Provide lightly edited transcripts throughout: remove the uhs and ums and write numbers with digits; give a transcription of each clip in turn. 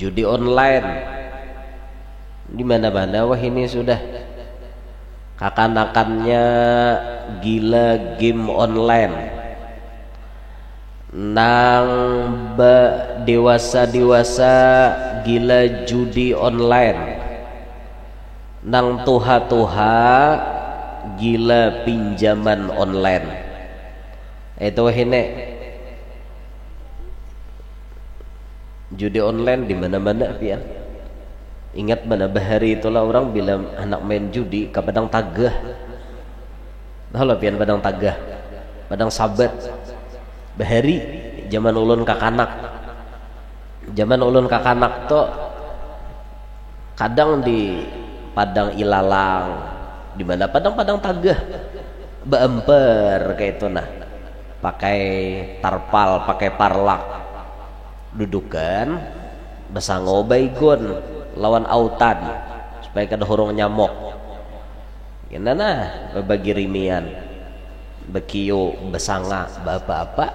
judi online di mana-mana. Wah, ini sudah kakanakannya gila game online, nang dewasa gila judi online, nang tuha gila pinjaman online. Itu ini judi online di mana-mana pian. Ingat mana bahari itulah orang bilang anak main judi ke padang tagah. Tahu lah pian padang tagah, padang sabat. Bahari zaman ulun kakanak. Zaman ulun kakanak tuh kadang di padang ilalang, di mana padang tagah beemper kayak itu nah, pakai tarpal, pakai parlak, dudukan besango baygon lawan autan supaya kada hurung nyamuk. Gimana nah bagi rimian bekiyo besanga apa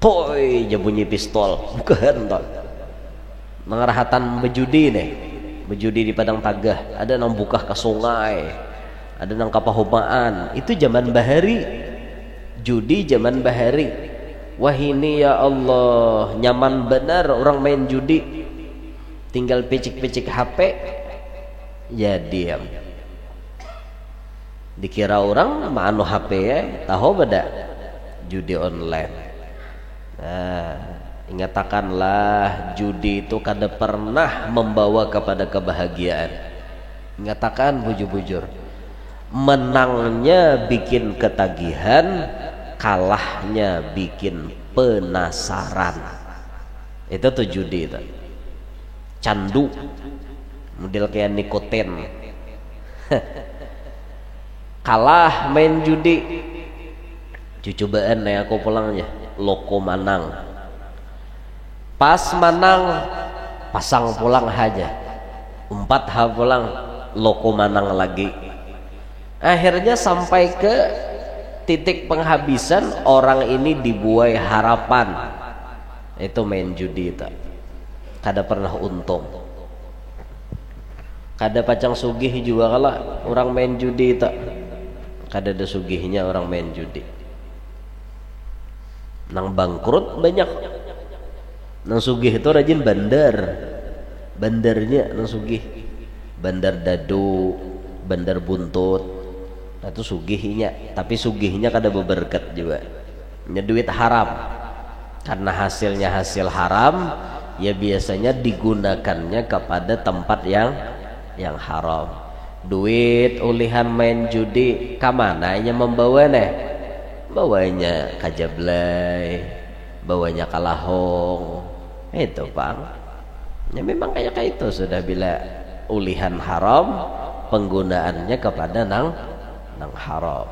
toy aja bunyi pistol bukan toh mengarahatan bejudi nih, bejudi di padang tagah. Ada nang buka ke sungai, ada nang kapahumaan. Itu zaman bahari, judi zaman bahari. Wah ini ya Allah nyaman benar orang main judi, tinggal picik-picik HP ya diam. Dikira orang manu HP ya, tahu beda judi online. Nah, ingatakanlah judi itu kada pernah membawa kepada kebahagiaan. Ingatakan bujur-bujur, menangnya bikin ketagihan, kalahnya bikin penasaran. Itu tuh judi itu. Candu model kayak nikotin. Kalah main judi, cobaan ya aku pulangnya loko manang. Pas manang pasang pulang aja, 4 pulang loko manang lagi. Akhirnya sampai ke titik penghabisan, orang ini dibuai harapan. Itu main judi itu kada pernah untung. Kada pacang sugih juga kalau orang main judi itu, kada ada sugihnya orang main judi. Nang bangkrut banyak, nang sugih itu rajin bandarnya nang sugih, bandar dadu, bandar buntut. Nah, itu sugihnya, tapi sugihnya kada beberkat juga. Nya duit haram, karena hasilnya hasil haram, ya biasanya digunakannya kepada tempat yang haram. Duit ulihan main judi kamananya membawa nih, bawanya kajablay, bawanya kalahong. Itu bang, ya memang kayak itu sudah. Bila ulihan haram, penggunaannya kepada nang haram.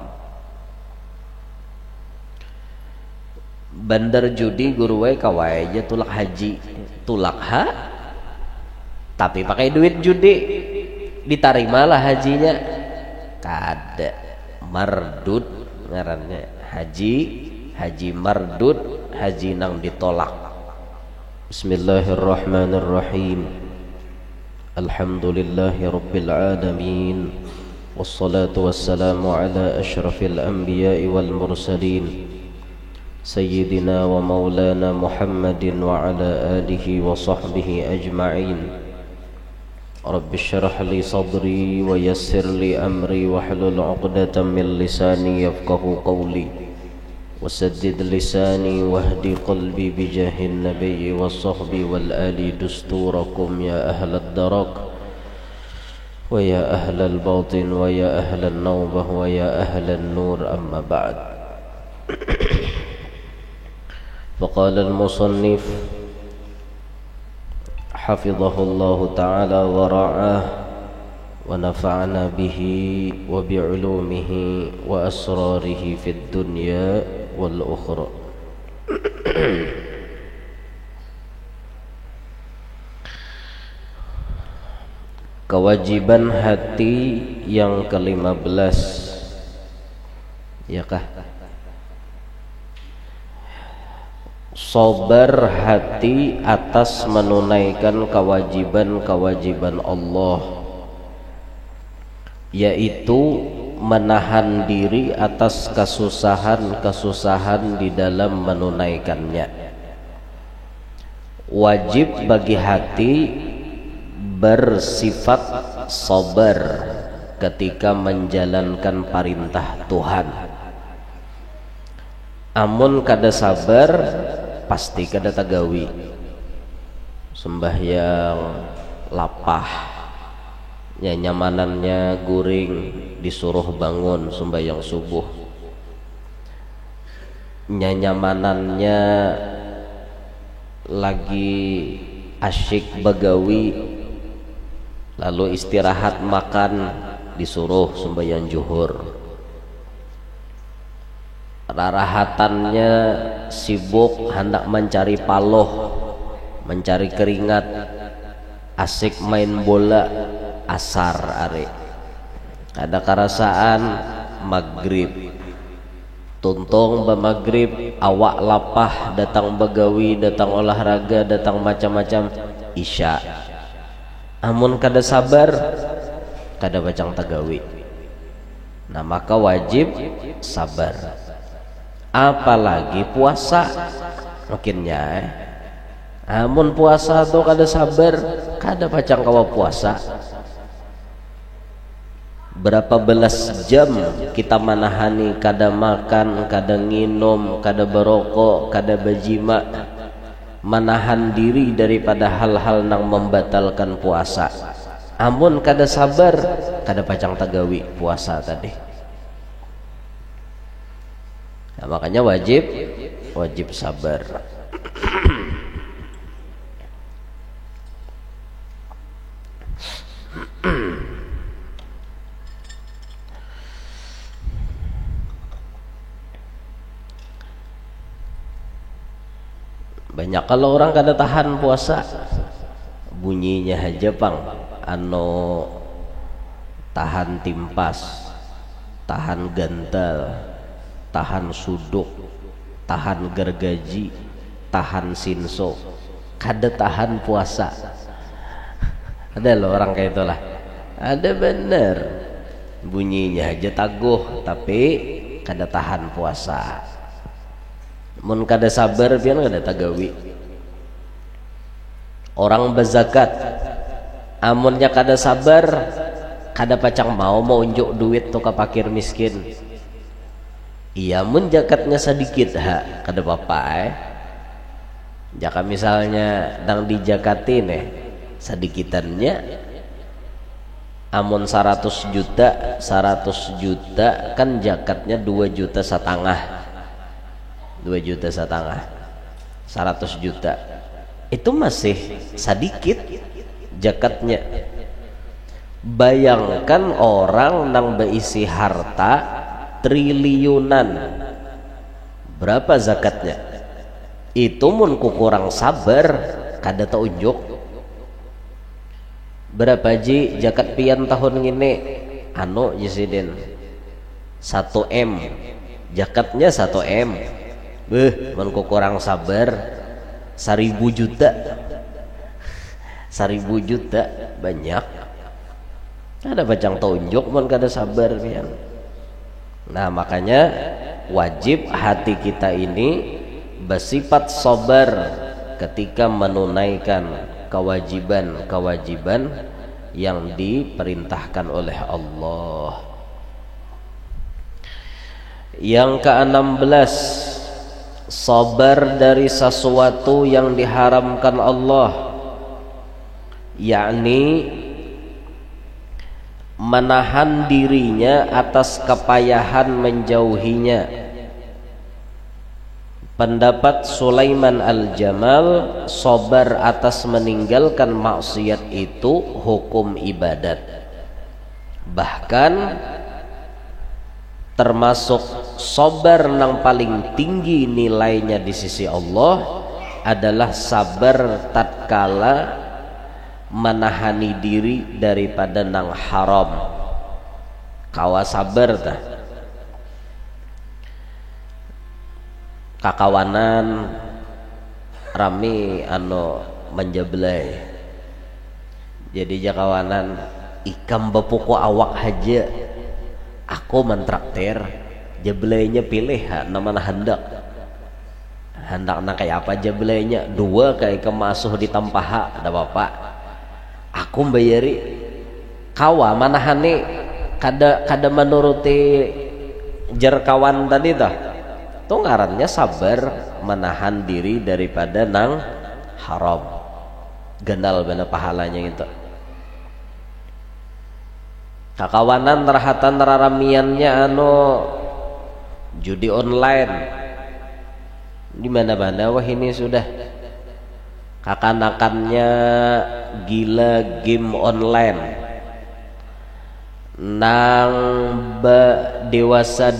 Bandar judi guru wae kawai aja tulak haji, tulak tapi pakai duit judi, ditarimalah hajinya kada mardud ngarannya. Haji mardud, haji nang ditolak. Bismillahirrahmanirrahim. Alhamdulillahi rabbil alamin, wassalatu wassalamu ala asyrafil anbiya'i wal mursalin, sayyidina wa maulana Muhammadin wa ala alihi wa sahbihi ajma'in. Rabbi syrah li sadri wa yassir li amri wa hlul 'uqdatam min lisani yafqahu qawli, wasaddid lisani wahdi qalbi bijahin nabiyyi was sahbi wal ali dusturakum ya ahlad darak wa ya ahlal batin wa ya ahlan nawbah wa ya ahlan nur. Amma ba'd. Faqala al-musannif hafizahullahu ta'ala wa ra'ah wa nafa'na bihi wa bi'ulumihi wa asrarihi fid dunya wal ukhra. Kewajiban hati yang ke-15, ya kah? sabar hati atas menunaikan kewajiban-kewajiban Allah, yaitu menahan diri atas kesusahan-kesusahan di dalam menunaikannya. Wajib bagi hati bersifat sabar ketika menjalankan perintah Tuhan. Amun kada sabar pasti kada tagawi. Sembahyang lapah, nyamanannya guring, disuruh bangun sembahyang subuh, nyamanannya lagi asyik bagawi, lalu istirahat makan, disuruh sembahyang zuhur. Rarahatannya sibuk hendak mencari paloh, mencari keringat, asik main bola, asar are. Ada kerasaan maghrib, tuntung maghrib, awak lapah, datang begawi, datang olahraga, datang macam-macam, isya. Amun kada sabar, kada bacang tagawi. Nah maka wajib sabar. Apalagi puasa, makinnya amun puasa tuh kada sabar, kada bacang kawa puasa. Berapa belas jam kita menahani kada makan, kada nginum, kada berokok, kada bejima, menahan diri daripada hal-hal yang membatalkan puasa. Amun kada sabar, kada pacang tagawi puasa tadi. Nah, makanya wajib sabar. Banyak kalau orang kada tahan puasa, bunyinya aja pang tahan timpas, tahan gantal, tahan suduk, tahan gergaji, tahan sinso, kada tahan puasa. Ada loh orang kayak itulah, ada bener, bunyinya aja taguh tapi kada tahan puasa. Mun kada sabar pian kada tagawi. Orang bezakat, amunnya kada sabar, kada pacang mau unjuk duit tuh ke fakir miskin. Iya, mun zakatnya sedikit kada apa-apa Jaka misalnya dang dijakatin sedikitannya, amun 100 juta kan zakatnya 2,5 juta, 2,5 juta, 100 juta itu masih sedikit zakatnya. Bayangkan orang yang berisi harta triliunan, berapa zakatnya? Itu mun kurang sabar kada taunjuk. Berapa ji zakat pian tahun ini? Jesiden 1M, zakatnya 1M. Mun kurang sabar 1.000 juta, 1.000 juta banyak. Ada bacang tunjuk mun kada sabar pian. Nah makanya wajib hati kita ini bersifat sabar ketika menunaikan kewajiban-kewajiban yang diperintahkan oleh Allah. Yang ke-16, sabar dari sesuatu yang diharamkan Allah, yakni menahan dirinya atas kepayahan menjauhinya. Pendapat Sulaiman Al-Jamal, sabar atas meninggalkan maksiat itu hukum ibadat. Bahkan termasuk sabar yang paling tinggi nilainya di sisi Allah adalah sabar tatkala menahani diri daripada nang haram. Kawa sabar tah, kakawanan rami menjablay. Jadi jakawanan ikam bapuku awak haja, aku mentraktir, jablaynya pilih nama hendak kayak apa jablaynya, dua kayak kemasuh di tampaha ada bapak, aku bayari kawa manahani kada menuruti jerkawan tadi dah tuh ngarannya sabar menahan diri daripada nang haram, genal bener pahalanya itu. Kakawanan terhatan raramiannya judi online di mana-mana. Wah ini sudah kakanakannya gila game online, nang dewasa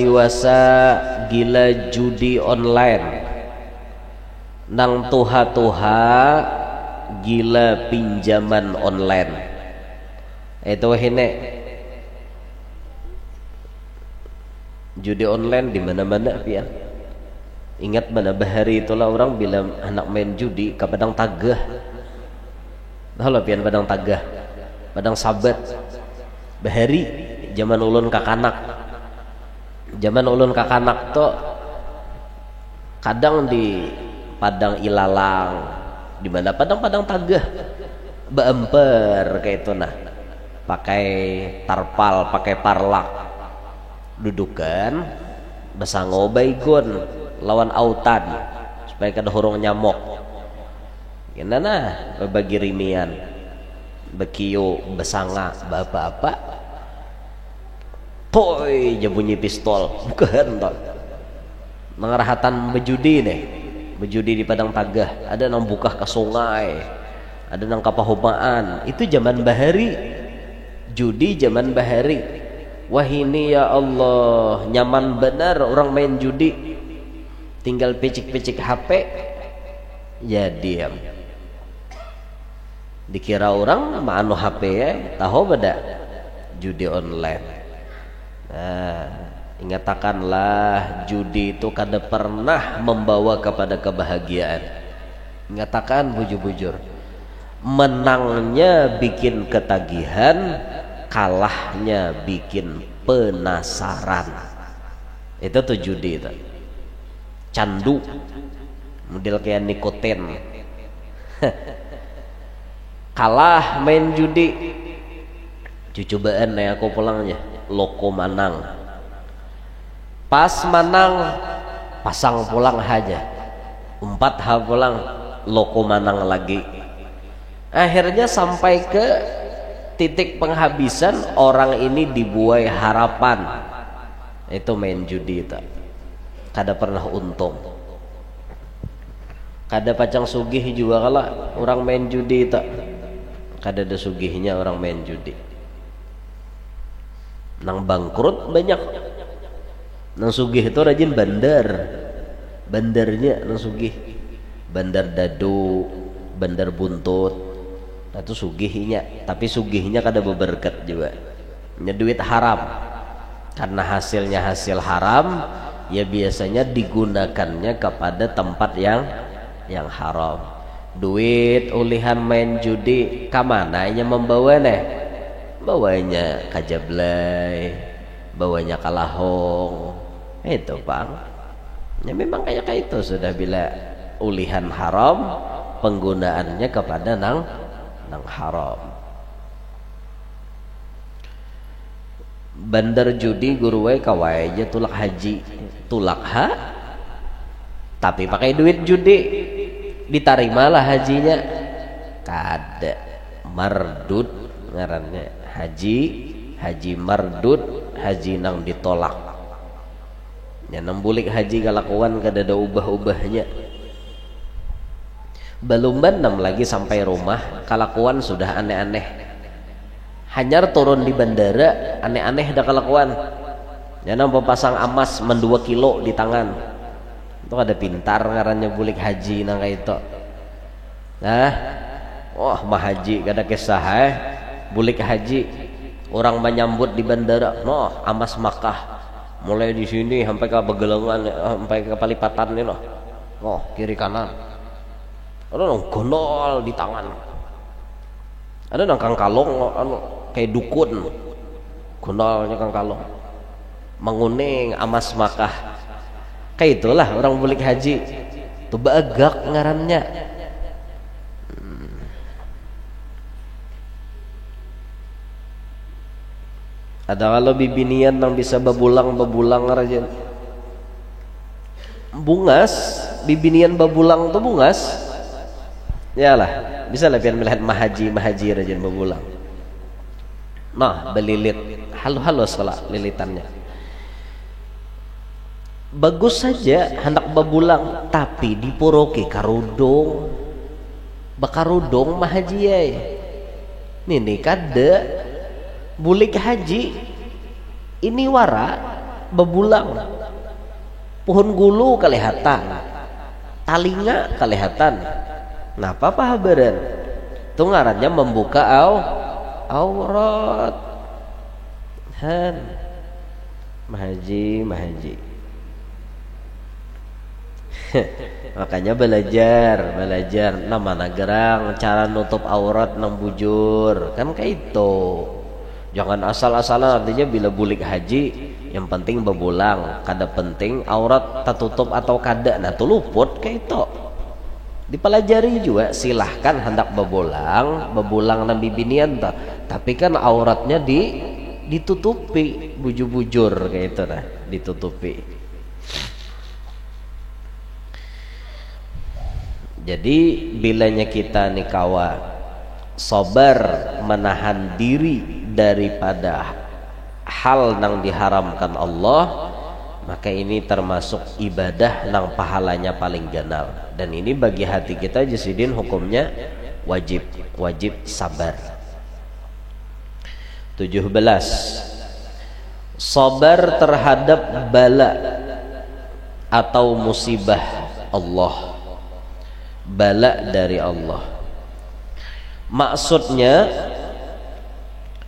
gila judi online, nang tuha gila pinjaman online. Itu ini judi online di mana-mana pian. Ingat mana bahari itulah orang bila anak main judi ke padang tagah. Tahu pian padang tagah, padang sabat. Bahari zaman ulun kakanak. Zaman ulun kakanak tuh kadang di padang ilalang, di mana padang tagah, beemper kayak itu nah. Pakai tarpal, pakai parlak. Dudukan besango baygon lawan autan supaya kada hurung nyamuk gimana bagi rimian bekiyo besanga bapak toy aja bunyi pistol bukan toh mengarahatan bejudi nih, bejudi di padang tagah, ada nang buka ke sungai, ada nang kapahumaan. Itu zaman bahari, judi zaman bahari. Wah ini ya Allah nyaman benar orang main judi, tinggal picik-picik HP ya diam. Dikira orang ma'anu HP ya, tahu beda judi online. Nah, ingatakanlah judi itu kada pernah membawa kepada kebahagiaan. Ingatakan bujur-bujur, menangnya bikin ketagihan, kalahnya bikin penasaran. Itu tuh judi itu. Candu model kayak nikotin. Kalah main judi, cubaan nih aku pulangnya loko manang, pas manang pasang pulang aja, 4 hari pulang loko manang lagi. Akhirnya sampai ke titik penghabisan, orang ini dibuai harapan. Itu main judi itu kada pernah untung, kada pacang sugih juga kalau orang main judi itu, kada ada sugihnya orang main judi. Nang bangkrut banyak, nang sugih itu rajin bandarnya nang sugih, bandar dadu, bandar buntut. Nah itu sugihnya, tapi sugihnya kada beberkat juga, duit haram. Karena hasilnya hasil haram, ya biasanya digunakannya kepada tempat yang haram. Duit ulihan main judi kamananya membawa nih, bawanya kajablay, bawanya kalahong. Itu bang, ya memang kayak itu sudah, bila ulihan haram penggunaannya kepada nang haram. Bandar judi guruwe kawai aja tulak haji, tulak tapi pakai duit judi, ditarimalah hajinya kada mardud ngarannya, haji mardud, haji nang ditolak. Ya nang bulik haji kalakuan kada ada ubah-ubahnya. Belum benam lagi sampai rumah kalakuan sudah aneh-aneh. Hanyar turun di bandara aneh-aneh dah kelakuan. Jangan pasang emas 2 kilo di tangan. Itu ada pintar ngarannya bulik haji nang kayak itu. Nah, wah mah haji kada kisah bulik haji. Orang menyambut di bandara, noh emas Makkah. Mulai di sini sampai ke Begelengan, sampai ke Palipatan ini noh. Oh, kiri kanan. ada nang gondol di tangan, ada nang kang kalong kayak dukun, gondolnya kang kalong, menguning amas makah, kayak itulah orang bulik haji, tuh bagak ngarannya. Ada kalau bibinian yang bisa bebulang aja. Bungas, bibinian bebulang tuh bungas. Yalah, bisa lah biar melihat mahaji aja bebulang. Nah, belilit, halus lah lilitannya. Bagus saja hendak bebulang, tapi diporoke karudung. Bakarudung mahaji ya. Nih kada bulik haji ini wara bebulang, pohon gulu kelihatan, talinga kelihatan. Nah apa habaran itu ngarannya membuka aurat. Han mahaji makanya belajar nama nagerang cara nutup aurat nang bujur kan kayak itu. Jangan asal-asalan, artinya bila bulik haji yang penting bebulang, kada penting aurat tertutup atau kada. Nah tuh luput kayak itu. Dipelajari juga, silahkan hendak bebulang nabi binian ta. Tapi kan auratnya ditutupi, bujur kayak itu nah, ditutupi. Jadi bilanya kita nih kawa sabar menahan diri daripada hal nang diharamkan Allah, maka ini termasuk ibadah nang pahalanya paling ganal. Dan ini bagi hati kita jasidin hukumnya wajib sabar. 17 sabar terhadap bala atau musibah Allah, bala dari Allah. Maksudnya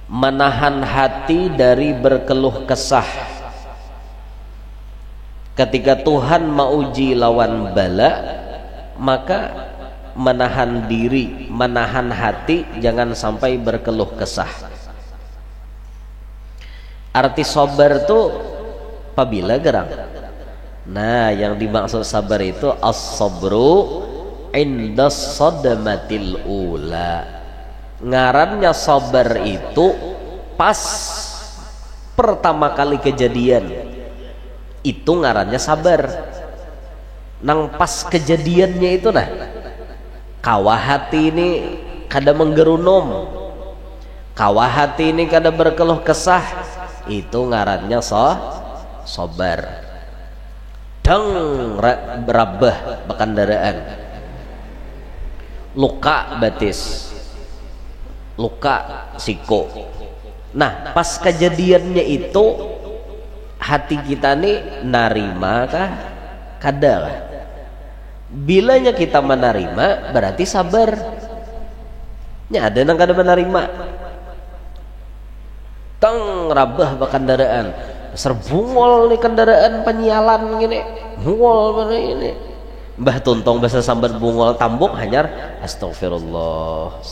menahan hati dari berkeluh kesah. Ketika Tuhan mauji lawan bala, maka menahan diri, menahan hati, jangan sampai berkeluh kesah. Arti sabar itu apabila gerang. Nah, yang dimaksud sabar itu as-sabru indas sadmatil ula. Ngarannya sabar itu pas pertama kali kejadian itu ngarannya sabar. Nang pas kejadiannya itu nah kawah hati ini kada menggerunom, kawah hati ini kada berkeluh kesah, itu ngarannya sabar. Dang berabah bekandaraan, luka batis, luka siko. Nah pas kejadiannya itu hati kita nih narima kah kada lah. Bilanya kita menerima berarti sabar. Nya ada nang kada menerima, tang rabah bekandaraan, serbungol nih kendaraan penyialan gini, bungol mana ini. Mbah Tuntong bahasa sambat bungol tambuk hanyar astagfirullah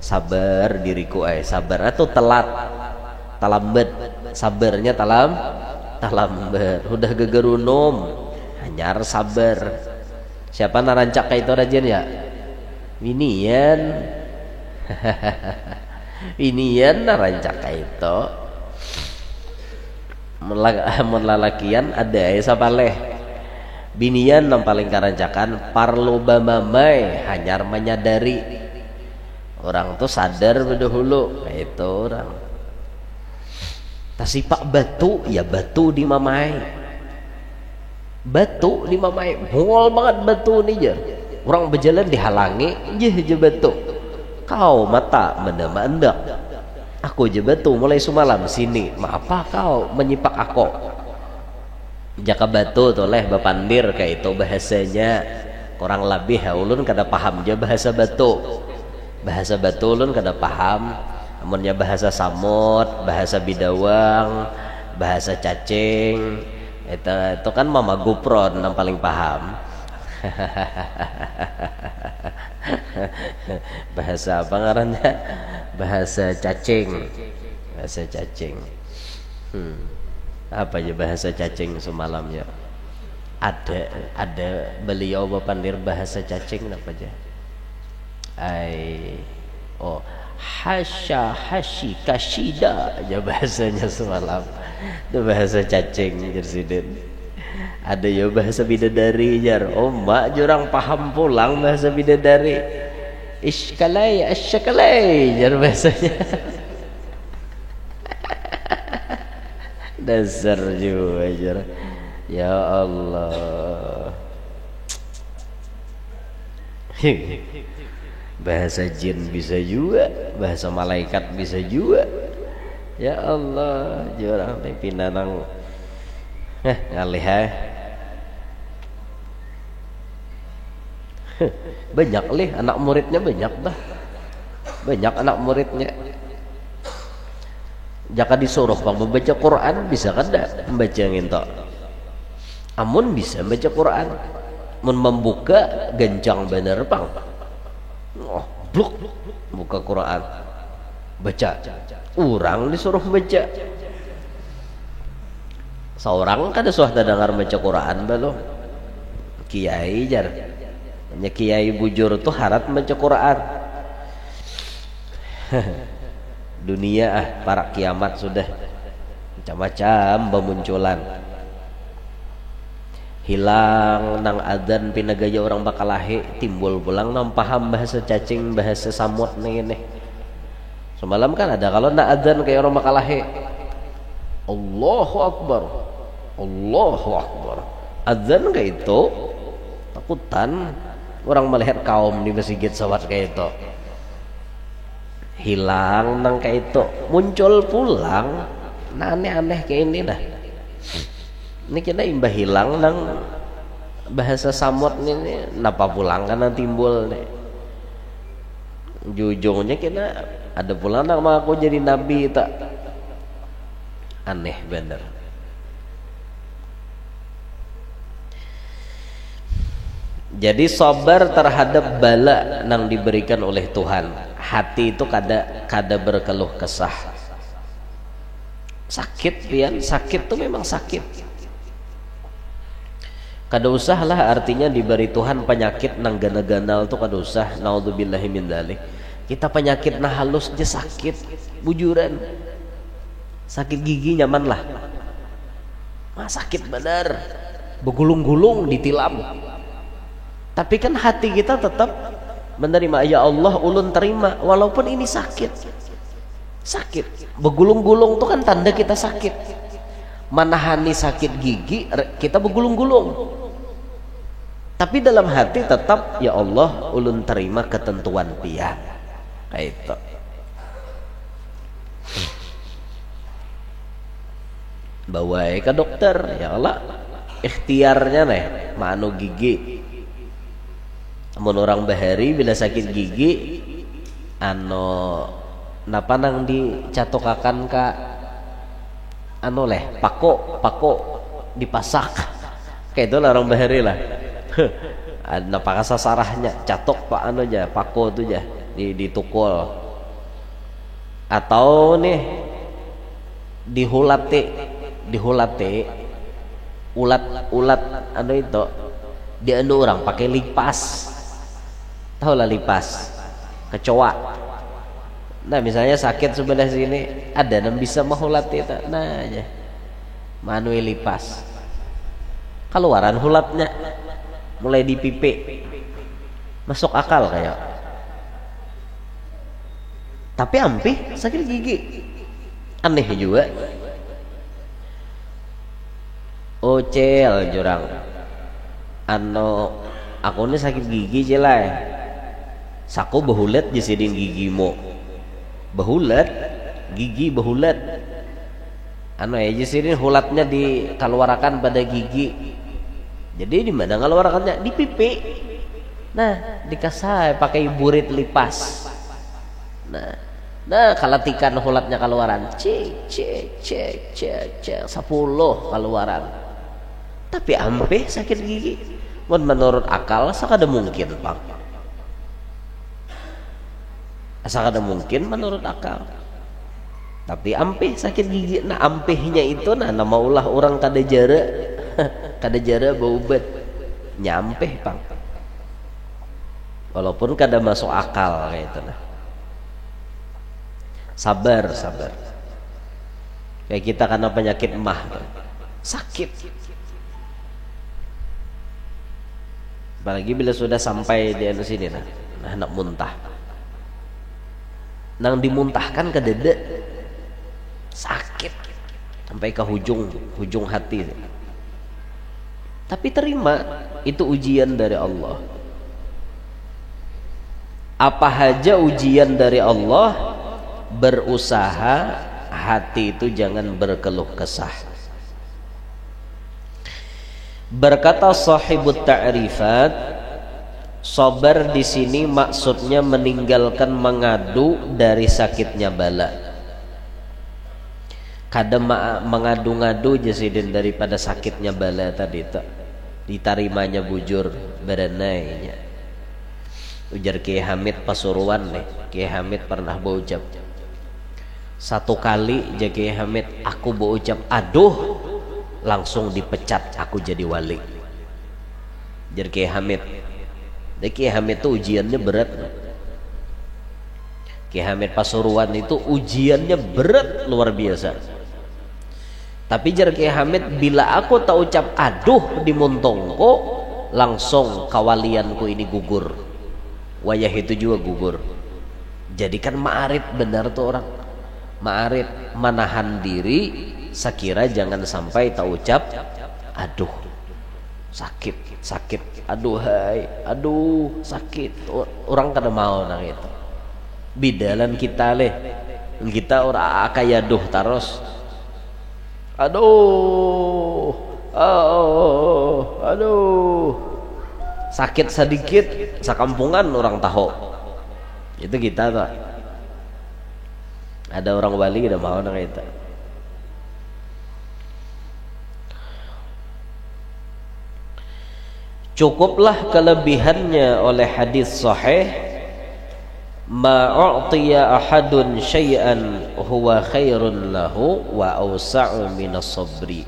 sabar diriku sabar atau talambat sabarnya talambat udah gegerunum hanyar sabar. Siapa narancak kayak itu rajin ya winian winian narancak kayak itu melalakian ada siapa leh binian yang paling karancakan parloba mamai hanyar menyadari orang tuh sadar berdahulu itu orang tasipak batu ya batu di mamai, batu di mamai mongol banget batu nih jar orang berjalan dihalangi je batu kau mata mendema endak aku je batu mulai semalam sini apa kau menyipak aku jaka batu tuh leh bapandir kayak itu bahasanya kurang lebih ulun kada paham aja bahasa batu ulun kada paham. Amunnya bahasa samut, bahasa bidawang, bahasa cacing itu kan mama gupron yang paling paham. Bahasa apa ngarannya? Bahasa cacing. Bahasa cacing. Apa aja bahasa cacing semalamnya? Ada beliau bapandir bahasa cacing apa aja? Hasya hashi kashida aja bahasanya semalam. Itu bahasa cacing Jersiden. Ada ya bahasa bidadari jar. Mak jurang paham pulang bahasa bidadari. Iskalai asyakalai jar bahasanya. Dasar juga jar. Ya Allah. Bahasa jin bisa juga, bahasa malaikat bisa juga. Ya Allah, jurang teh pinanang ngalih banyak lih anak muridnya banyak dah. Banyak anak muridnya. Jaka disuruh pang membaca Quran bisa kada membaca ngintok. Amun bisa membaca Quran. Mun membuka gencang bener pang. Bluk buka Quran. Baca. Urang disuruh baca. Seorang kada suah dengar baca Quran belum. Kiai jar. Hanya kiai bujur tuh harat baca Quran. Dunia para kiamat sudah macam-macam bermunculan. Hilang nang adzan pinagaya orang bakalahe timbul pulang nang paham bahasa cacing bahasa samut nih. Semalam kan ada kalau nak adzan kayak orang bakalahe. Allahu Akbar. Allahu Akbar. Adzan kayak itu takutan orang melihat kaum di masjid sawat kayak itu. Hilang nang kayak itu muncul pulang nah aneh-aneh kayak ini dah. Ini kita imbah hilang nang bahasa samut ini napa pulang kan timbul nih. Jujungnya kita ada pulang nang aku jadi nabi tak aneh bener. Jadi sabar terhadap bala nang diberikan oleh Tuhan. Hati itu kada berkeluh kesah. Sakit pian, sakit tuh memang sakit. Kada usah lah artinya diberi Tuhan penyakit nang gana-ganal tuh kada usah. Naudzubillahi min dzalik. Kita penyakit nah halus aja sakit, bujuran. Sakit gigi nyaman lah. Sakit benar. Begulung-gulung ditilam. Tapi kan hati kita tetap menerima. Ya Allah ulun terima walaupun ini sakit. Sakit. Begulung-gulung itu kan tanda kita sakit. Manahani sakit gigi kita begulung-gulung. Tapi dalam hati tetap ya Allah ulun terima ketentuan pian. Kayak itu. Bawa ke dokter ya Allah. Ikhtiarnya nih manu gigi. Amun orang bahari bila sakit gigi napa nang dicatokakan ka pako dipasak kayak itu lah orang bahari lah. Napa kasasarahnya catok pak aja pako tuh aja ditukul atau nih dihulate ulat itu dia orang pakai lipas. Tahu lah lipas kecoa. Nah misalnya sakit sebelah sini ada yang bisa mahulat itu nah aja manual lipas keluaran hulatnya mulai di pipi masuk akal kayak tapi ampih sakit gigi aneh juga. Ocel jurang aku ini sakit gigi jelai saku behulat jasidin gigimu behulat gigi behulat jasidin hulatnya dikeluarkan pada gigi. Jadi di mana ngeluarkannya di pipi. Nah dikasih pakai burit lipas. Nah kalatikan hulatnya keluaran cek 10 keluaran. Tapi ampe sakit gigi menurut akal asa kada mungkin Bang, asa kada mungkin menurut akal. Tapi ampih sakit gigi, nah ampihnya itu nah nama ulah orang kada jara kada jara baubat nyampih Bang, walaupun kada masuk akal kayak itu nah. Sabar kayak kita karena penyakit mah sakit, apalagi bila sudah sampai di sini nah nak muntah, nang dimuntahkan ke dada sakit sampai ke hujung hati. Tapi terima, itu ujian dari Allah. Apa aja ujian dari Allah, berusaha hati itu jangan berkeluh kesah. Berkata sahibut ta'rifat, sabar di sini maksudnya meninggalkan mengadu dari sakitnya bala. Kadang mengadu-ngadu jasidin daripada sakitnya bala tadi tak ditarimanya bujur berenainya. Ujar Kiai Hamid Pasuruan nih, Kiai Hamid pernah berucap satu kali aja Kiai Hamid aku berucap aduh langsung dipecat aku jadi wali. Ujar Kiai Hamid, Kiai Hamid itu ujiannya berat. Kiai Hamid Pasuruan itu ujiannya berat luar biasa. Tapi jar Kiai Hamid, bila aku tak ucap aduh di muntongko, langsung kawalianku ini gugur, wayah itu juga gugur. Jadi kan ma'arif benar tuh orang, ma'arif menahan diri, sekira jangan sampai tak ucap aduh sakit, aduh hai, aduh sakit. Orang kada mau nang itu. Bidalan kita leh, kita orang kaya duh terus. Aduh, aduh, sakit sedikit sakampungan orang tahu. Itu kita tuh. Ada orang wali udah mau nang itu. Cukuplah kelebihannya oleh hadis sahih, ma'u'tiya ahadun syai'an huwa khairun lahu wa awsa'u minas sabri.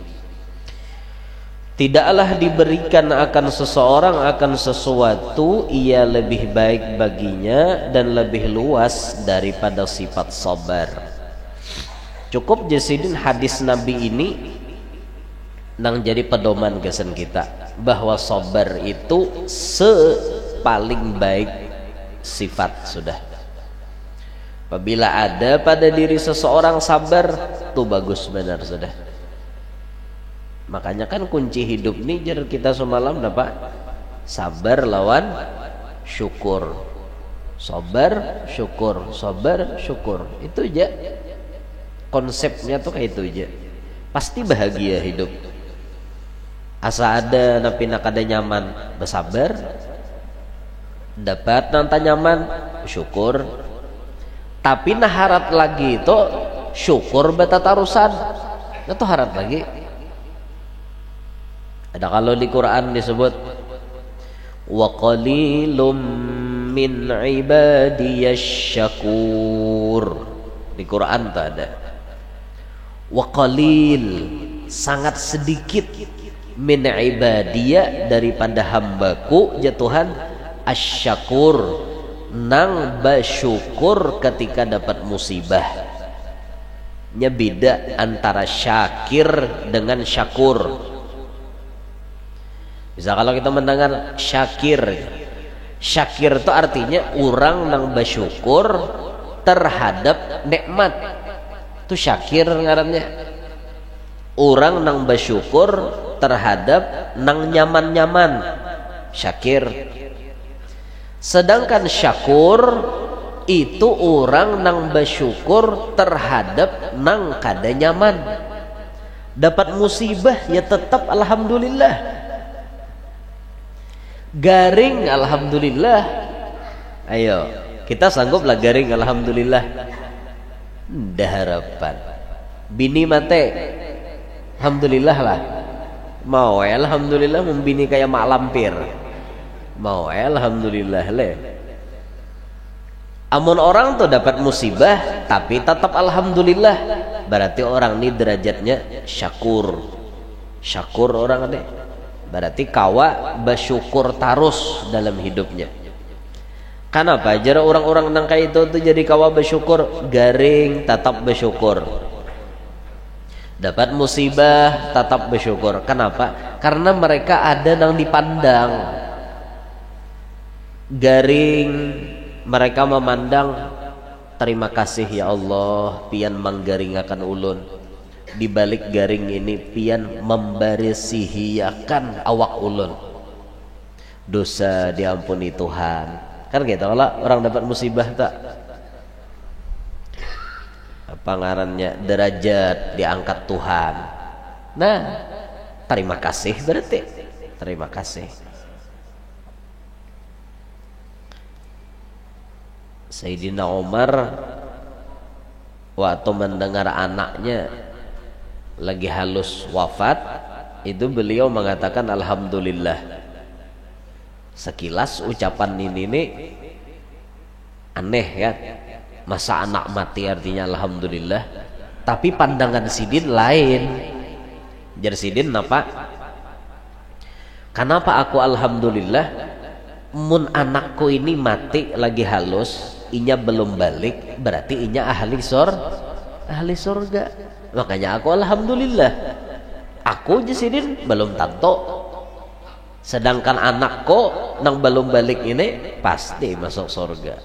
Tidaklah diberikan akan seseorang akan sesuatu ia lebih baik baginya dan lebih luas daripada sifat sabar. Cukup jasidin hadis Nabi ini nang jadi pedoman kesan kita bahwa sabar itu paling baik sifat sudah. Apabila ada pada diri seseorang sabar, tuh bagus benar sudah. Makanya kan kunci hidup nih jar kita semalam dapat sabar lawan syukur. Sabar, syukur, sabar, syukur. Itu aja. Konsepnya tuh kayak itu aja. Pasti bahagia hidup. Asa ada napi nak ada nyaman, bersabar. Dapat nanti nyaman, syukur. Tapi nah harat lagi itu syukur betatarusan. Itu harat lagi. Ada kalau di Quran disebut wa qalilum min ibadiyash syakur. Di Quran tuh ada wa qalil, sangat sedikit, min ibadiyah daripada hambaku ya Tuhan, asyakur, nang bersyukur ketika dapat musibah. Nya beda antara syakir dengan syakur. Bisa kalau kita mendengar syakir, syakir itu artinya orang nang bersyukur terhadap nikmat, itu syakir ngarannya. Orang nang bersyukur terhadap nang nyaman-nyaman, syakir. Sedangkan syakur itu orang nang bersyukur terhadap nang kada nyaman. Dapat musibah ya tetap alhamdulillah. Garing alhamdulillah. Ayo, kita sangguplah garing alhamdulillah. Dah harapan. Bini mate, alhamdulillah lah. Mau alhamdulillah membini kayak mak lampir. Mau alhamdulillah le. Amun orang tuh dapat musibah tapi tetap alhamdulillah, berarti orang ini derajatnya syakur. Syakur orang deh. Berarti kawa bersyukur terus dalam hidupnya. Kenapa? Jara orang-orang nang kayak itu tuh jadi kawa bersyukur, garing tetap bersyukur. Dapat musibah tetap bersyukur. Kenapa? Karena mereka ada nang dipandang. Garing, mereka memandang, terima kasih ya Allah pian manggaringakan ulun. Di balik garing ini pian membarisihiakan awak ulun. Dosa diampuni Tuhan. Kan gitu lah orang dapat musibah tak? Apa ngarannya? Derajat diangkat Tuhan. Nah, terima kasih berarti. Terima kasih. Sayyidina Umar waktu mendengar anaknya lagi halus wafat, itu beliau mengatakan alhamdulillah. Sekilas ucapan ini nih aneh ya, masa anak mati artinya alhamdulillah, tapi pandangan Sidin lain. Jar Sidin apa? Kenapa aku alhamdulillah? Mun anakku ini mati lagi halus, inya belum balik, berarti inya ahli surga. Makanya aku alhamdulillah. Aku Sidin belum tato. Sedangkan anakku nang belum balik ini pasti masuk surga.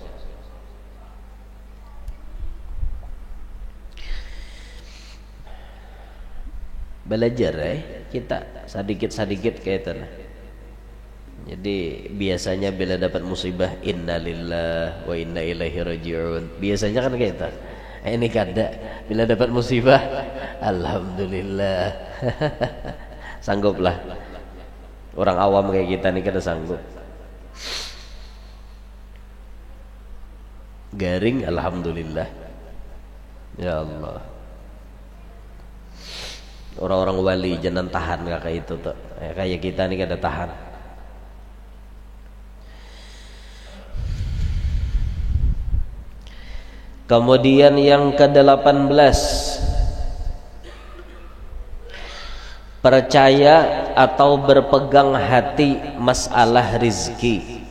Belajar kita sedikit-sedikit kayak itu. Jadi biasanya bila dapat musibah innalillahi wa inna ilaihi raji'un. Biasanya kan kayak itu. Ini kada bila dapat musibah alhamdulillah. Sangguplah. Orang awam kayak kita nih kada sanggup. Garing alhamdulillah. Ya Allah. Orang-orang wali jangan tahan kayak itu tuh. Kayak kita nih kada tahan. Kemudian yang ke-18, percaya atau berpegang hati masalah rizki,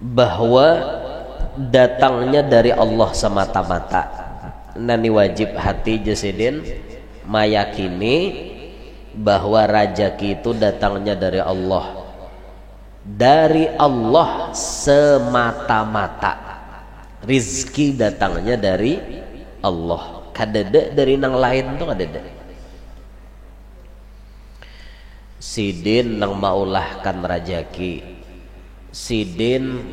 bahwa datangnya dari Allah semata-mata. Nani wajib hati Jasidin meyakini bahwa rezeki itu datangnya dari Allah. Dari Allah semata-mata. Rizki datangnya dari Allah. Kadada dari nang lain tuh kadada. Sidin nang maulahkan rezeki. Sidin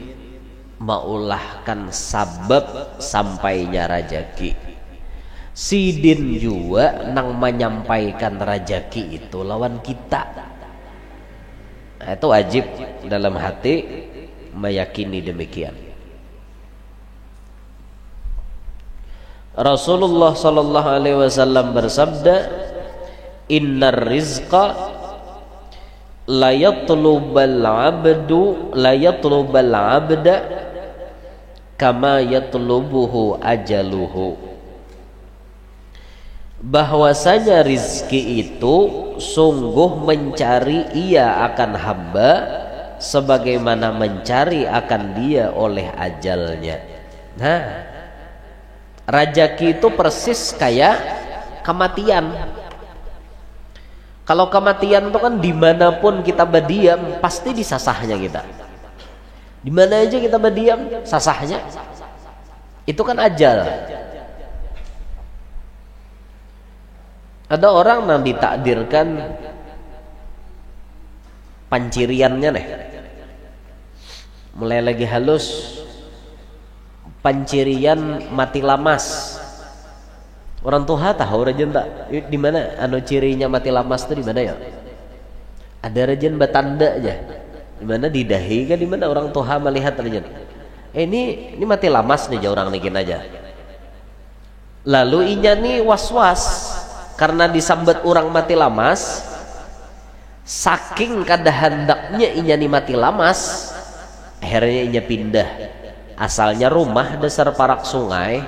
maulahkan sabab sampainya rezeki. Sidin juga nang menyampaikan rezeki itu lawan kita. Itu wajib dalam hati meyakini demikian. Rasulullah sallallahu alaihi wasallam bersabda, "Innar rizqa la yatlubal 'abda kama yatlubuhu ajaluhu." Bahwasanya rizki itu sungguh mencari ia akan hamba sebagaimana mencari akan dia oleh ajalnya. Nah, rezeki itu persis kayak kematian. Kalau kematian itu kan dimanapun kita berdiam pasti disasahnya kita. Dimana aja kita berdiam sasahnya. Itu kan ajal. Ada orang yang ditakdirkan panciriannya nih, mulai lagi halus pancirian mati lamas. Orang tua tahu rajin tak di mana anu cirinya mati lamas itu di mana ya? Ada rajin bertanda aja. Di mana di dahi kan di mana orang tua melihat rajin. Ini mati lamas nih orang nikin aja. Lalu inya nih was-was. karena disambat orang mati lamas, saking kada hendaknya inya ni mati lamas, akhirnya inya pindah. Asalnya rumah dasar parak sungai,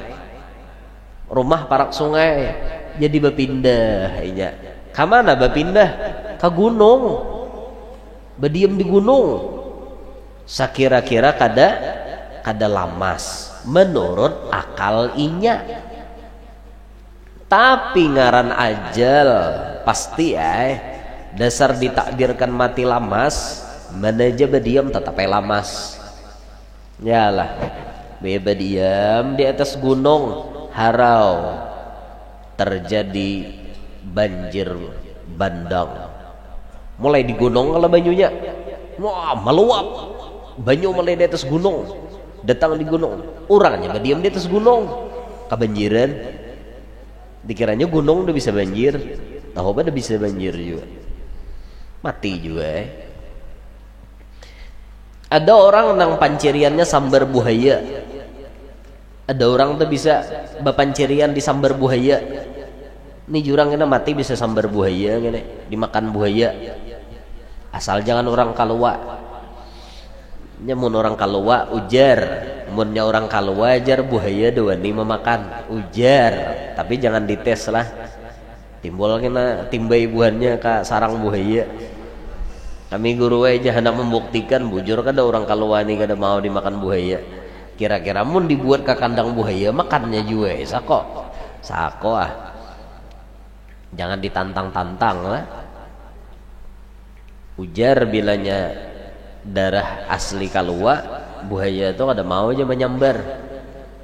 jadi berpindah inya. Kamana berpindah? Ke gunung, berdiam di gunung. Sakira-kira kada lamas menurut akal inya. Tapi ngaran ajal pasti dasar ditakdirkan mati lamas, mana aja berdiam tetap lamas. Yalah, berdiam di atas gunung, harau terjadi banjir bandang. Mulai di gunung kalau banyunya, wah meluap, banyu mulai di atas gunung, datang di gunung, orangnya berdiam di atas gunung, kebanjiran. Dikiranya gunung udah bisa banjir, tahu udah bisa banjir juga, mati juga. Ada orang nang panciriannya sambar buaya. Ada orang tuh bisa bapancirian di sambar buaya. Ini jurang kena mati bisa sambar buaya gini, dimakan buaya. Asal jangan orang kalua. Nyamun orang kalua ujar, munnya orang kalua ajar buaya dewani memakan ujar, tapi jangan dites lah. Timbul kena timbai buahnya ke sarang buaya. Kami guru aja hendak membuktikan bujur kada orang kalua ni kada mau dimakan buaya. Kira-kira mun dibuat ke kandang buaya makannya juga sako jangan ditantang-tantang lah. Ujar bilanya darah asli kalua, buaya itu kada mau aja menyambar,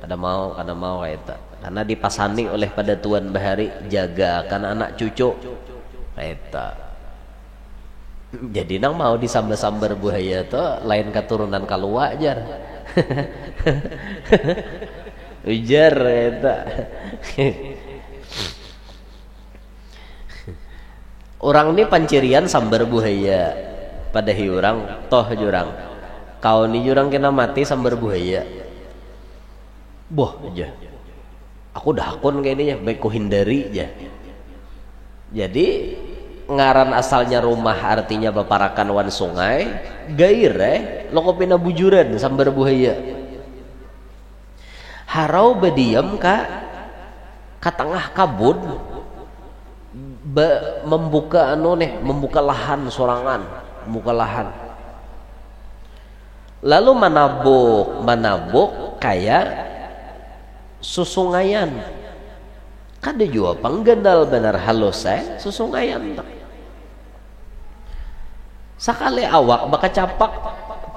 kada mau kayak itu. Karena dipasani oleh pada Tuan Bahari, jaga akan anak cucu kayak itu. Jadi nang mau disambar-sambar buaya itu lain keturunan kalua ajar. Ujar eta. Orang ni pancirian sambar buaya pada hiurang toh jurang. Kau ni jurang kena mati sambar buaya. Boh aja. Aku dah akun kayaknya baik ku hindari aja. Jadi ngaran asalnya rumah artinya baparakan wan sungai, gair lokopina bujuran sambar buaya. Harau berdiam ka tengah kabun, membuka membuka lahan sorangan, membuka lahan. Lalu manabuk kayak susungayan. Kada jua panggandal benar halus susungayan tak. Sakali awak baka capak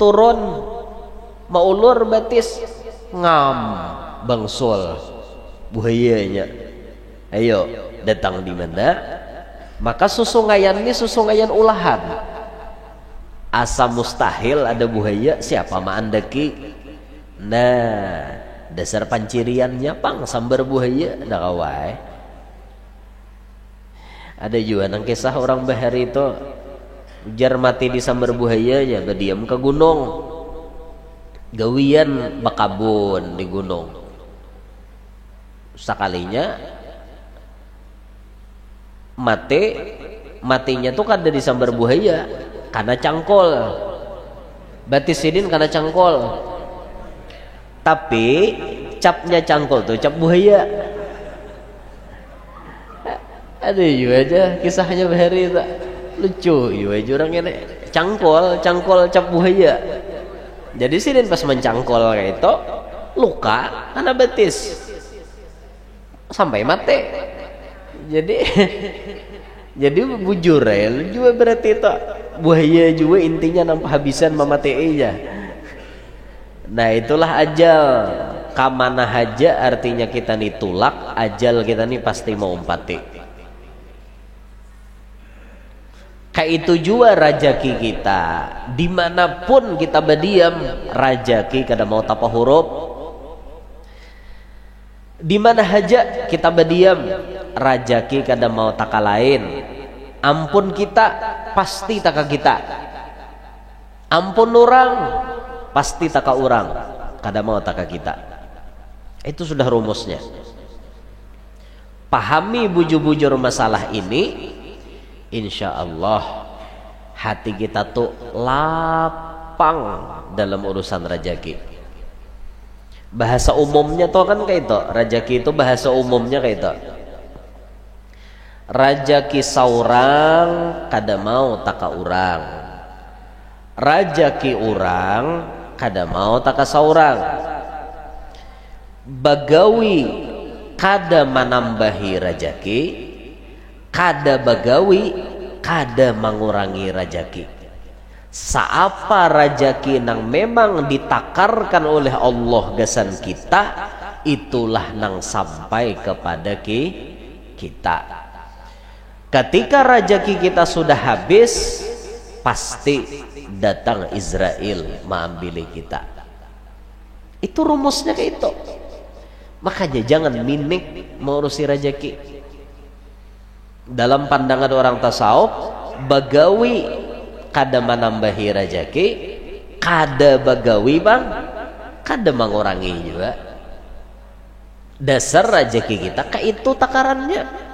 turun maulur batis ngam bangsul buayanya. Ayo datang di mana? Maka susungayan ini susungayan ulahan. Asa mustahil ada buaya, siapa ma andaki? Nah, dasar panciriannya pang sambar buaya dah kawai. Ada juga nang kisah orang Bahari itu ujar mati di sambar buaya ya berdiam ke gunung, gawian bakabun di gunung. Sekalinya matinya tuh kan dari sambar buaya karena cangkol, batisidin karena cangkol. Tapi capnya cangkol tuh cap buaya. Ada juga aja kisahnya Bahari tak lucu juga jurang ini cangkol cap buaya. Jadi sidin pas mencangkol kayak itu luka karena betis sampai mati. Jadi bujur juga berarti itu buaya juga intinya nampak habisan mematii aja. Nah itulah ajal. Kamana haja artinya kita nih tulak, ajal kita nih pasti mau umpati. Kayak itu juga rajaki kita, dimanapun kita berdiam, rajaki kada mau tapa huruf. Dimana haja kita berdiam, rajaki kada mau taka lain. Ampun kita pasti taka kita, ampun orang pasti taka orang, kada mau taka kita. Itu sudah rumusnya. Pahami bujur-bujur masalah ini, insya Allah hati kita tuh lapang dalam urusan rejeki. Bahasa umumnya tuh kan kayak itu, rejeki itu bahasa umumnya kayak itu. Rejeki saurang kada mau taka urang, rejeki urang kada mau taka saurang. Bagawi kada menambahi rejeki, kada bagawi kada mengurangi rejeki. Saapa rejeki nang memang ditakarkan oleh Allah gasan kita, itulah nang sampai kepada kita. Ketika rejeki kita sudah habis, pasti datang Israel mengambil kita. Itu rumusnya kayak itu. Makanya jangan minik mengurusi rejeki. Dalam pandangan orang tasawuf, bagawi kada menambahi rejeki, kada bagawi bang, kada mengurangi juga. Dasar rejeki kita kayak itu takarannya.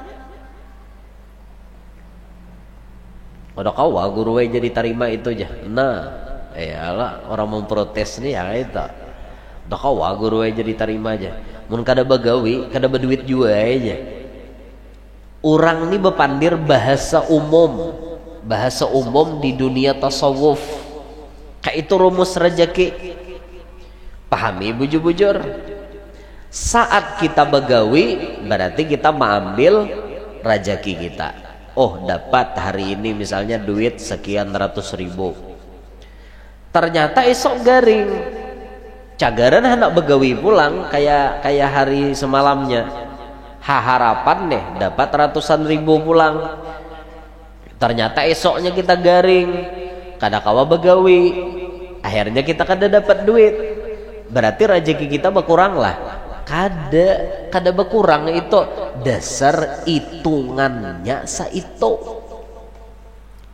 Udah kawa guru jadi terima itu aja. Nah, iyalah orang memprotes nih ya itu. Udah kawa guru jadi terima aja. Mun kada bagawi, kada berduit juga aja. Orang ini bepandir bahasa umum di dunia tasawuf. Kayak itu rumus rejeki. Pahami bujur-bujur. Saat kita bagawi, berarti kita mengambil rejeki kita. Oh, dapat hari ini misalnya duit sekian ratus ribu. Ternyata esok garing. Cagaran hendak begawi pulang kayak hari semalamnya. Harapan deh dapat ratusan ribu pulang. Ternyata esoknya kita garing, kada kawa begawi. Akhirnya kita kada dapat duit. Berarti rezeki kita berkurang lah. Kada berkurang, itu dasar hitungannya saitu.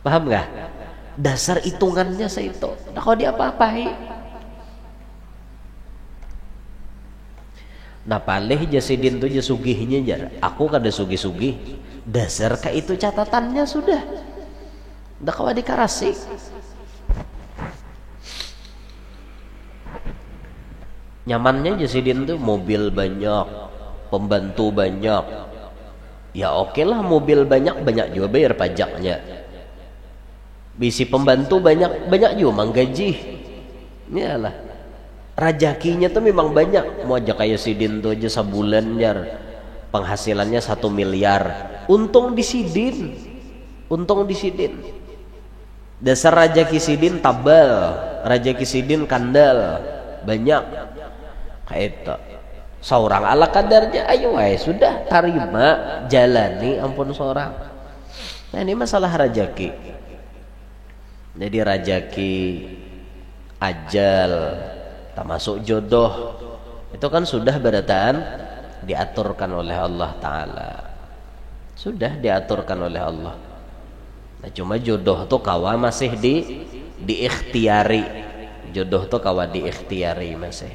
Paham nggak? Dasar hitungannya saitu. Nah, kalau diapa-apai. Nah palih jasidin tuh jasugihnya jar. Aku kada sugih-sugih. Dasar ka itu catatannya sudah. Udah kawa dikarasi. Nyamannya jasidin tuh mobil banyak, pembantu banyak. Ya oke lah mobil banyak juga bayar pajaknya. Bisi pembantu banyak juga menggaji. Iyalah. Rajakinya tuh memang banyak. Mau aja kayak sidin tuh aja sebulan jar penghasilannya 1 miliar. Untung di sidin. Dasar rajaki sidin tabal, rajaki sidin kandal banyak. Kayak itu. Seorang ala kadarnya, ayo sudah terima jalani ampun seorang. Nah ini masalah rajaki. Jadi rajaki ajal termasuk jodoh itu kan sudah berataan diaturkan oleh Allah Ta'ala, sudah diaturkan oleh Allah. Nah, cuma jodoh tuh kawa masih diikhtiari, jodoh tuh kawa diikhtiari masih.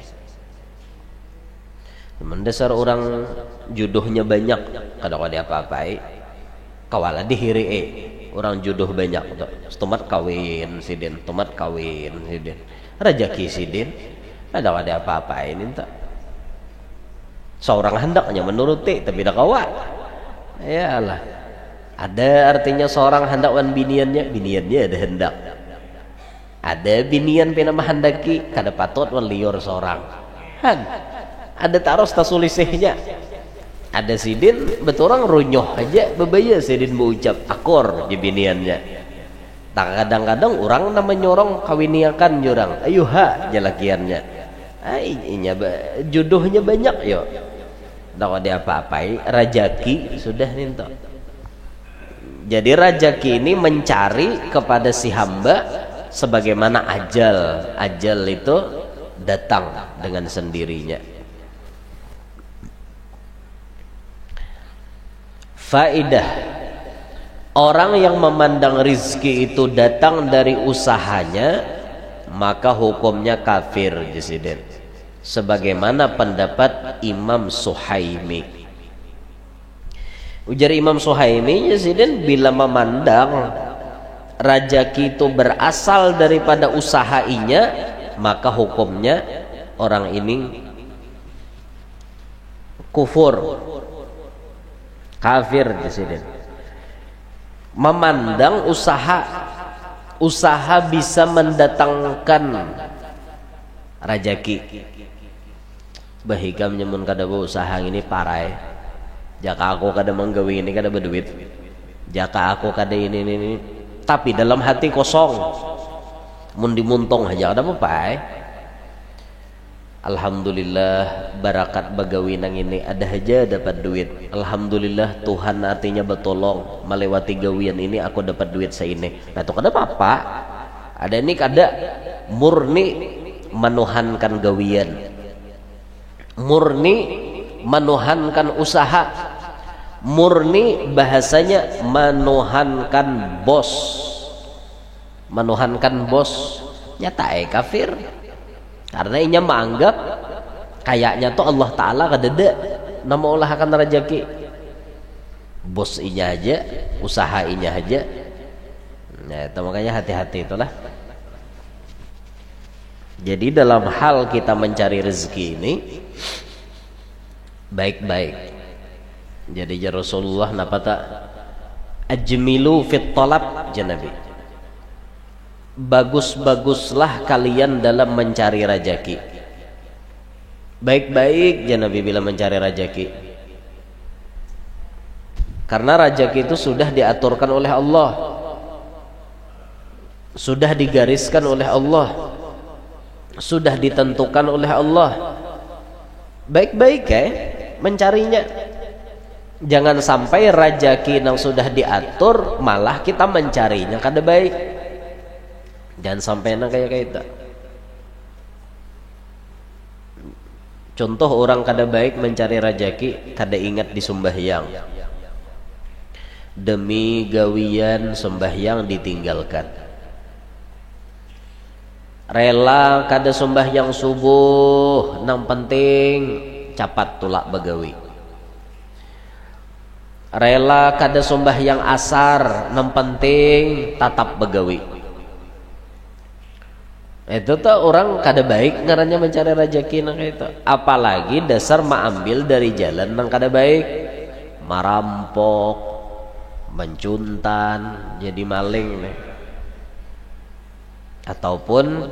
Mendasar orang jodohnya banyak kada kada apa-apai kawala dihiri orang jodoh banyak tuh tomat kawin sidin rajaki sidin ada apa-apain entah. Seorang hendaknya menuruti tapi dak kawa. Yalah. Ada artinya seorang hendak wan biniannya ada hendak. Ada binian pina mahendaki kada patut wan liur seorang. Ada taros tasulisihnya. Ada sidin beturang runyoh aja bebaya sidin berucap akor di biniannya. Kadang-kadang orang nama nyorong kawiniakan jurang ayuha jalakiannya. Jodohnya banyak yo. Dak ada apa-apai rajaki sudah ninto. Jadi rajaki ini mencari kepada si hamba sebagaimana ajal itu datang dengan sendirinya. Faidah, orang yang memandang rizki itu datang dari usahanya, maka hukumnya kafir sebagaimana pendapat Imam Suhaimi. Ujar Imam Suhaimi, Yazidin bila memandang rajaki itu berasal daripada usahainya, maka hukumnya orang ini kufur, kafir. Yazidin memandang usaha bisa mendatangkan rajaki. Bahikam nyemun kada usaha ini parai. Jaka aku kada menggawi ini kada berduit. Jaka aku kada ini. Tapi dalam hati kosong. Mun dimuntung aja kada apa-apa. Alhamdulillah barakat bagawi nang ini ada aja dapat duit. Alhamdulillah Tuhan artinya bertolong melewati gawian ini aku dapat duit seini. Nah itu kada apa-apa. Ada ini kada murni menuhankan gawian, murni menuhankan usaha, murni bahasanya menuhankan bos. Menuhankan bos nyata kafir. Karena inya menganggap kayaknya tuh Allah Ta'ala kadada nama olahakan rajaki. Bos inya aja, usaha inya aja. Nah itu makanya hati-hati itulah. Jadi dalam hal kita mencari rezeki ini baik-baik. Jadi ya Rasulullah napa tak ajmilu fit talab janabi. Bagus-baguslah kalian dalam mencari rajaki. Baik-baik ya Nabi bila mencari rajaki. Karena rajaki itu sudah diaturkan oleh Allah, sudah digariskan oleh Allah, sudah ditentukan oleh Allah. Baik-baik mencarinya. Jangan sampai rajaki yang sudah diatur malah kita mencarinya kada baik. Jangan sampai kayak itu. Contoh orang kada baik mencari rajaki, kada ingat di sembahyang. Demi gawian sembahyang ditinggalkan. Rela kada sembahyang subuh, nang penting capat tulak bagawi. Rela kada sembahyang asar, nang penting tatap bagawi. Itu tuh orang kada baik ngarannya mencari rajaki nang itu. Apalagi dasar mengambil dari jalan nang kada baik, merampok, mencuntan, jadi maling nih. Ataupun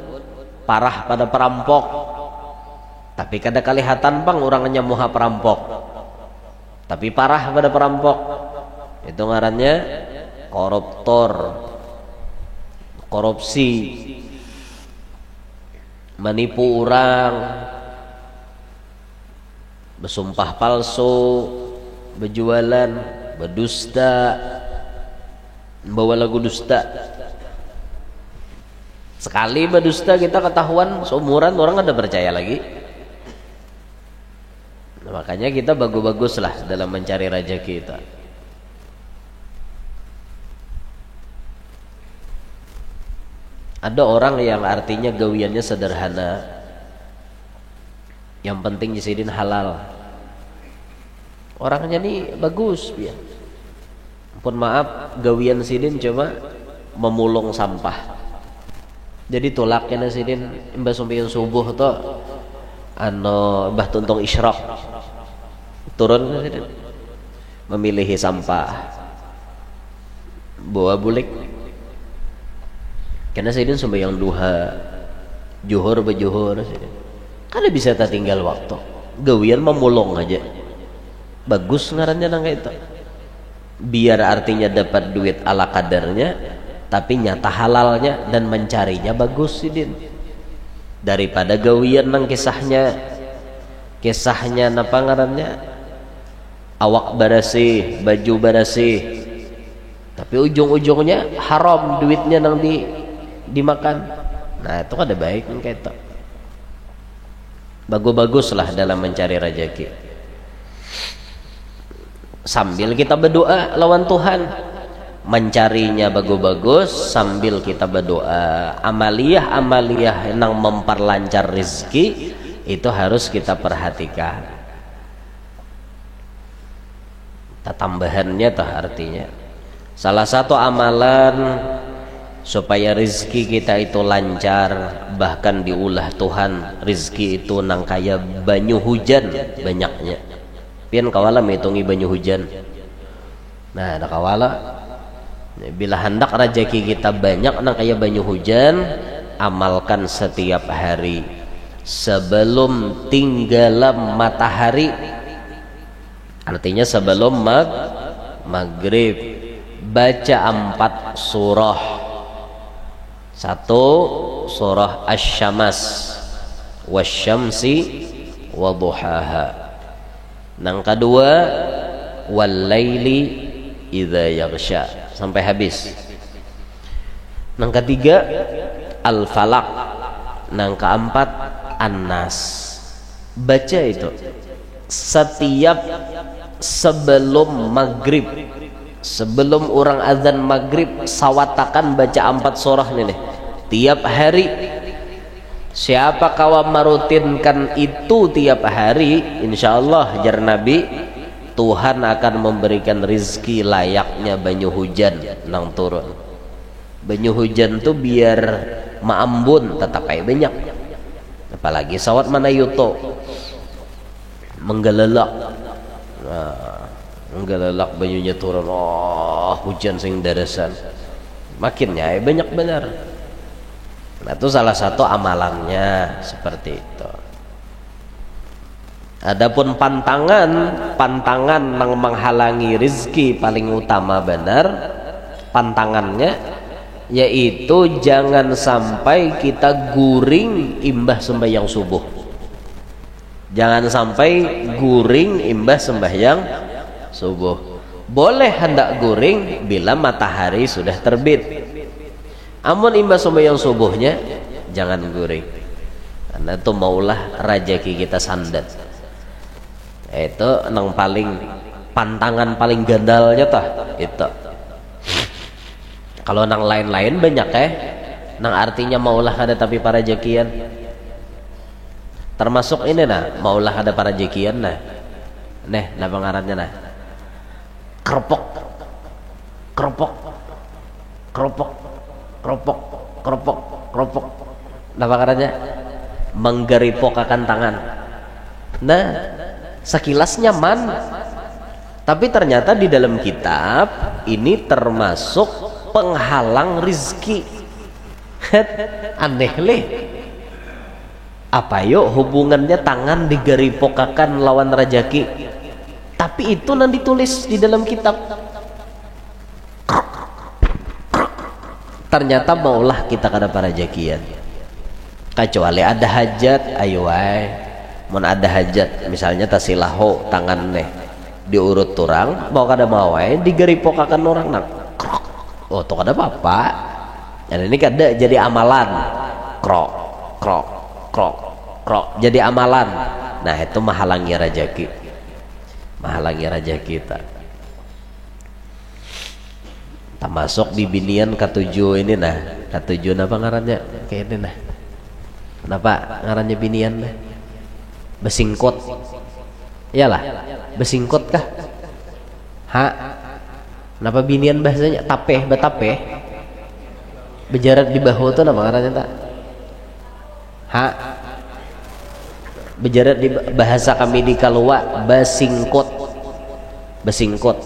parah pada perampok. Tapi kada kelihatan bang orangnya moha perampok. Tapi parah pada perampok. Itu ngarannya koruptor, korupsi, menipu orang, bersumpah palsu, berjualan, berdusta, membawa lagu dusta. Sekali berdusta kita ketahuan seumuran orang ada percaya lagi. Nah, makanya kita bagus-baguslah dalam mencari rajaki kita. Ada orang yang artinya gawiannya sederhana, yang penting Yazidin halal. Orangnya nih bagus, ya. Pun maaf, gawian Sidin cuma memulung sampah. Jadi tolaknya Sidin mbah sumping subuh tuh mbah tuntong isyraq turun Sidin memilihi sampah bawa bulik. Karena Sidin sembahyang duha, juhur bejuhur, kan bisa tak tinggal waktu. Gawian memulung aja, bagus ngarannya nang itu. Biar artinya dapat duit ala kadarnya, tapi nyata halalnya dan mencarinya bagus Sidin. Daripada gawian nang kisahnya napa ngarannya, awak barasih, baju barasih, tapi ujung-ujungnya haram duitnya nang dimakan. Nah itu kan ada baik kayak itu. Bagus-baguslah dalam mencari rajaki, sambil kita berdoa lawan Tuhan. Mencarinya bagus-bagus sambil kita berdoa. Amaliyah yang memperlancar rezeki itu harus kita perhatikan. tambahannya tah artinya salah satu amalan supaya rizki kita itu lancar, bahkan diulah Tuhan rizki itu nang kaya banyu hujan banyaknya. Pian kawala menghitungi banyu hujan. Nah ada kawala bila hendak rezeki kita banyak nang kaya banyu hujan, amalkan setiap hari sebelum tinggalam matahari, artinya sebelum maghrib, baca 4 surah. 1 surah Asy-Syams wasyamsi waduhaha. Nang kedua wal-laili idza yaghsha sampai habis. Nang ketiga Al-Falaq. Nang keempat An-Nas. Baca itu setiap sebelum maghrib, sebelum orang azan maghrib, sawatakan baca 4 surah ini tiap hari. Siapa kawan merutinkan itu tiap hari, insyaallah jar Nabi, Tuhan akan memberikan rizki layaknya banyu hujan nang turun. Banyu hujan tuh biar maambun tetap kayak banyak, apalagi sawat mana yuto menggelelak. Menggelelak banyunya turun, hujan sing darasan makinnya banyak benar. Nah itu salah satu amalannya seperti itu. Adapun pantangan yang menghalangi rizki paling utama benar pantangannya, yaitu jangan sampai kita guring imbah sembahyang subuh. Jangan sampai guring imbah sembahyang subuh. Boleh hendak guring bila matahari sudah terbit. Amun imbah sembahyang subuhnya jangan guring, karena itu maulah rezeki kita sandat. Itu nang paling pantangan paling gandalnya tah itu. Kalau nang lain-lain banyak nang artinya maulah ada tapi para rezekian. Termasuk ini nah, maulah ada para rezekian nah. Nah pengarannya nah. Keropok apa katanya menggeripokakan tangan. Nah sekilas nyaman, tapi ternyata di dalam kitab ini termasuk penghalang rizki. Aneh leh, apa yuk hubungannya tangan digeripokakan lawan rezeki, tapi itu nanti ditulis di dalam kitab. Ternyata maulah kita kada para rezekian, kecuali ada hajat. Ayo mun ada hajat misalnya tasilaho tangan diurut turang mau kada mau digeripokakan orang nak oh tuh kada apa-apa. Dan ini kada jadi amalan krok jadi amalan. Nah itu menghalangi rezeki, kita. Termasuk di binian ketujuh ini nah, ketujuh apa ngarannya kayak ini nah, kenapa ngarannya binian nah? Besingkot, iyalah besingkot kah? Kenapa binian bahasanya betapeh bejarat di bahu tuh nama ngarannya tak? Bejarat di bahasa kami di Kalua besingkot.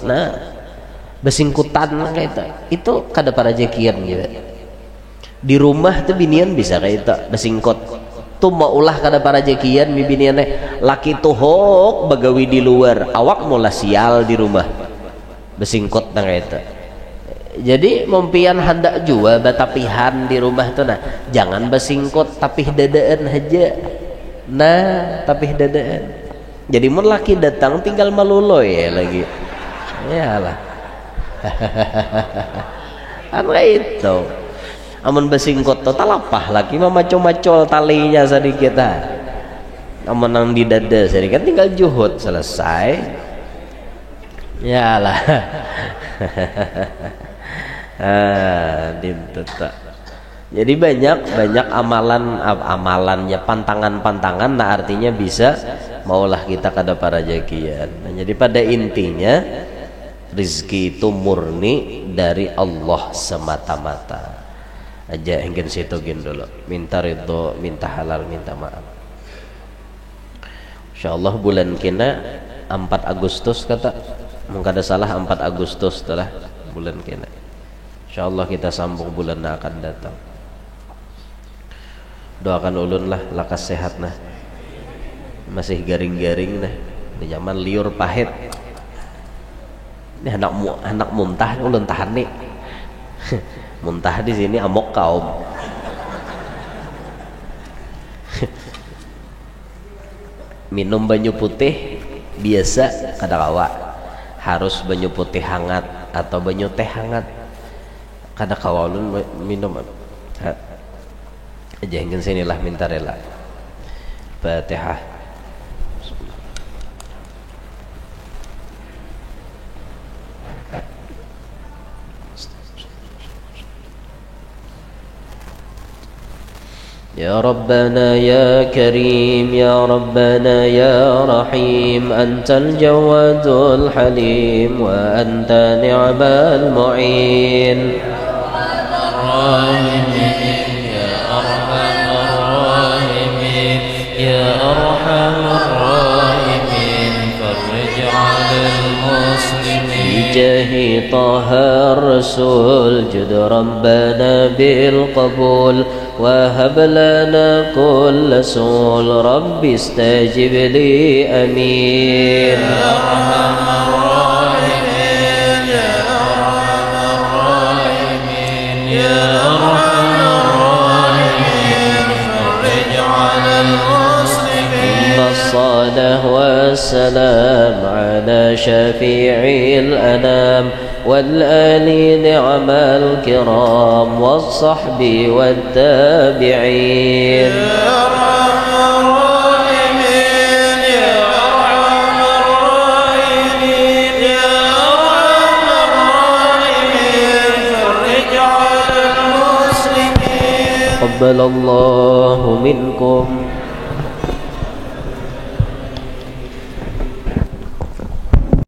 Nah besingkutan kayak itu kada para rezekian gitu. Di rumah tuh binian bisa kayak itu besingkot tuh mau ulah kada para rezekian binian laki tuhok bagawi di luar awak mula sial di rumah besingkot nang itu. Jadi mempian hendak jua batapihan di rumah tuh nah jangan besingkot tapi dadaan aja. Nah tapi dadaan jadi mun laki datang tinggal maluloy ya lagi yalah. Apa itu amun besingkot total apa lagi macol talinya sedikit amun nang di dada sedikit tinggal juhud selesai yalah. Jadi banyak amalannya pantangan nah artinya bisa maulah kita kada para rezekian. Nah, jadi pada intinya Rizki itu murni dari Allah semata-mata. Aja ingin situ dulu, minta ridho, minta halal, minta maaf. Insyaallah bulan kena 4 Agustus kata, mungkin ada salah 4 Agustus telah bulan kena. Insyaallah kita sambung bulan yang akan datang. Doakan ulun lah lakas sehat nah, masih garing-garing nah, di zaman liur pahit. Ini anak muntah ulun tahan nih. Muntah di sini amok kaum. Minum banyu putih biasa kada kawa, harus banyu putih hangat atau banyu teh hangat. Kada kawa ulun minum. Jangan sinilah minta rela. Fatihah. يا ربنا يا كريم يا ربنا يا رحيم أنت الجواد الحليم وأنت نعم المعين يا أرحم الراحمين يا أرحم الراحمين فرج على المسلمين بجاه طه الرسول جد ربنا بالقبول وهب لنا كل سول رب استجب لي أمين يا أرحم الراحمين يا أرحم الراحمين يا أرحم الراحمين فرج على المسلمين الصلاة والسلام على شفيع الأنام والآل نعم الكرام والصحب والتابعين يا أرحم الراحمين يا أرحم الراحمين يا أرحم الراحمين فرج على المسلمين تقبل الله منكم